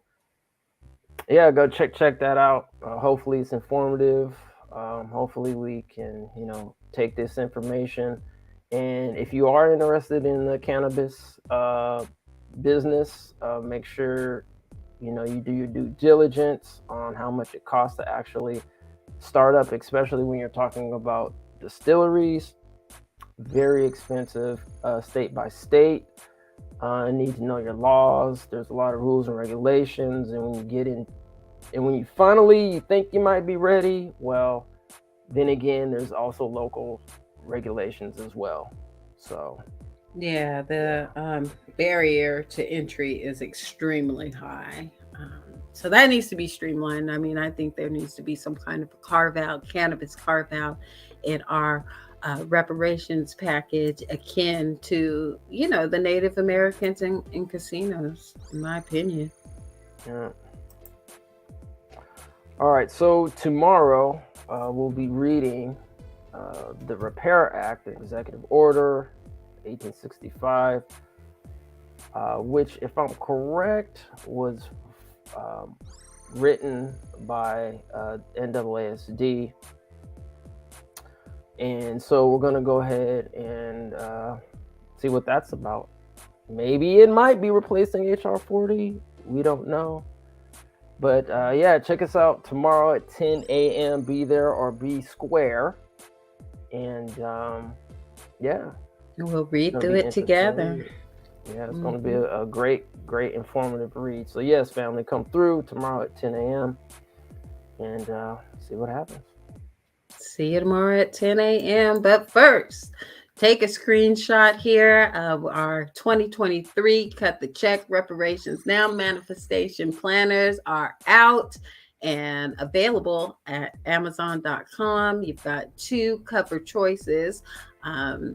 yeah, go check that out. Hopefully it's informative. Hopefully we can, take this information. And if you are interested in the cannabis business, make sure, you do your due diligence on how much it costs to actually start up, especially when you're talking about distilleries. Very expensive, state by state. Need to know your laws. There's a lot of rules and regulations, and when you get in, and when you finally think you might be ready, well, then again, there's also local regulations as well. So yeah, the barrier to entry is extremely high. So that needs to be streamlined. I mean, I think there needs to be some kind of cannabis carve out in our reparations package akin to, the Native Americans in casinos, in my opinion. Yeah. All right, so tomorrow we'll be reading the Repair Act, the Executive Order 1865, which, if I'm correct, was written by NAASD. And so we're going to go ahead and see what that's about. Maybe it might be replacing HR 40. We don't know. But yeah, check us out tomorrow at 10 a.m. Be there or be square. And yeah. We'll read through it together. Yeah, it's going to be a great informative read. So yes, family, come through tomorrow at 10 a.m. and see what happens. See you tomorrow at 10 a.m. But first, take a screenshot here of our 2023 Cut the Check Reparations Now manifestation planners are out and available at Amazon.com. You've got 2 cover choices.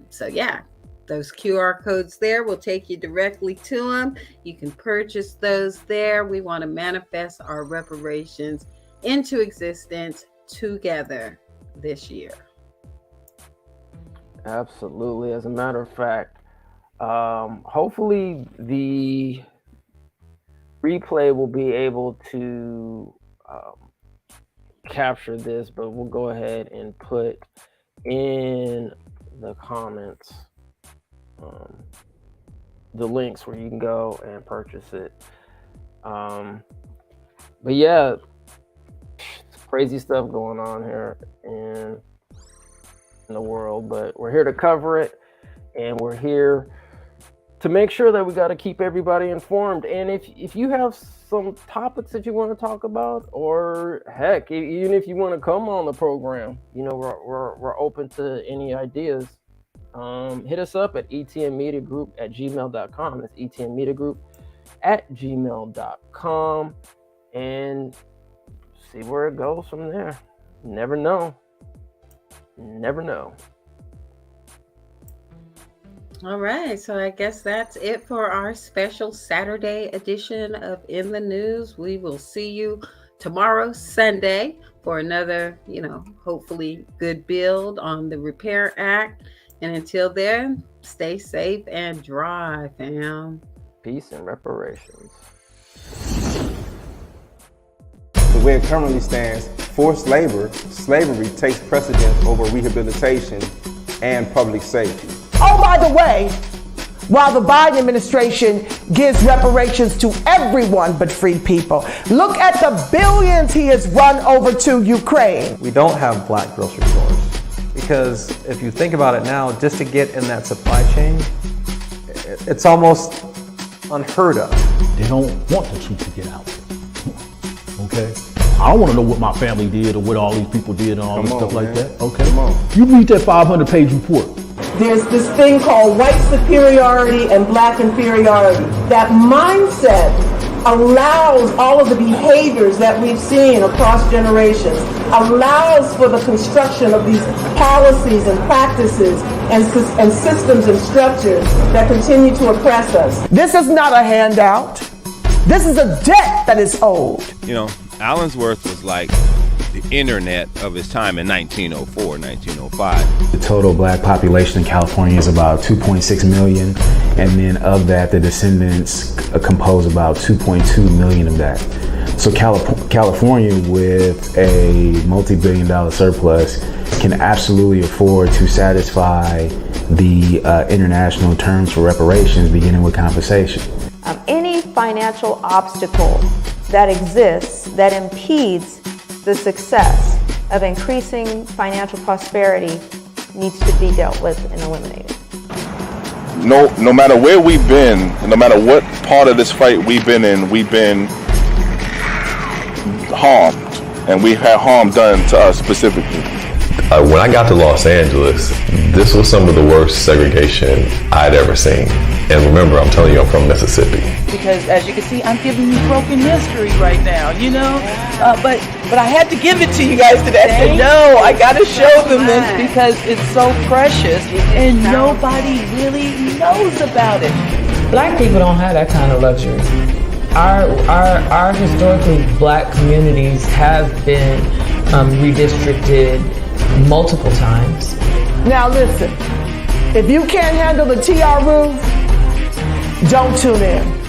So yeah, those QR codes there will take you directly to them. You can purchase those there. We want to manifest our reparations into existence together this year. Absolutely. As a matter of fact, hopefully the replay will be able to capture this, but we'll go ahead and put in the comments the links where you can go and purchase it. But yeah, crazy stuff going on here in the world, but we're here to cover it, and we're here to make sure that we got to keep everybody informed. And if you have some topics that you want to talk about, or heck, even if you want to come on the program, we're open to any ideas. Hit us up at etnmediagroup@gmail.com. That's etnmediagroup@gmail.com, and see where it goes from there. Never know. All right, so I guess that's it for our special Saturday edition of In the News. We will see you tomorrow, Sunday, for another, hopefully good build on the Repair Act. And until then, stay safe and dry, fam. Peace and reparations. The way it currently stands, forced slavery takes precedence over rehabilitation and public safety. Oh, by the way, while the Biden administration gives reparations to everyone but free people, look at the billions he has run over to Ukraine. We don't have black grocery stores because if you think about it now, just to get in that supply chain, it's almost unheard of. They don't want the truth to get out. Okay? I don't want to know what my family did or what all these people did and all this stuff like that. Okay? You read that 500-page report. There's this thing called white superiority and black inferiority. That mindset allows all of the behaviors that we've seen across generations, allows for the construction of these policies and practices and systems and structures that continue to oppress us. This is not a handout. This is a debt that is owed. Allensworth was like the internet of its time in 1904, 1905. The total black population in California is about 2.6 million, and then of that, the descendants compose about 2.2 million of that. So California, with a multi-billion-dollar surplus, can absolutely afford to satisfy the international terms for reparations, beginning with compensation. Any financial obstacle that exists that impedes the success of increasing financial prosperity needs to be dealt with and eliminated. No matter where we've been, no matter what part of this fight we've been in, we've been harmed, and we've had harm done to us specifically. When I got to Los Angeles, this was some of the worst segregation I'd ever seen. And remember, I'm telling you, I'm from Mississippi. Because as you can see, I'm giving you broken history right now, you know? But I had to give it to you guys today. I said, no, I got to show them this because it's so precious and nobody really knows about it. Black people don't have that kind of luxury. Our historically black communities have been redistricted multiple times. Now listen, if you can't handle the TR roof, don't tune in.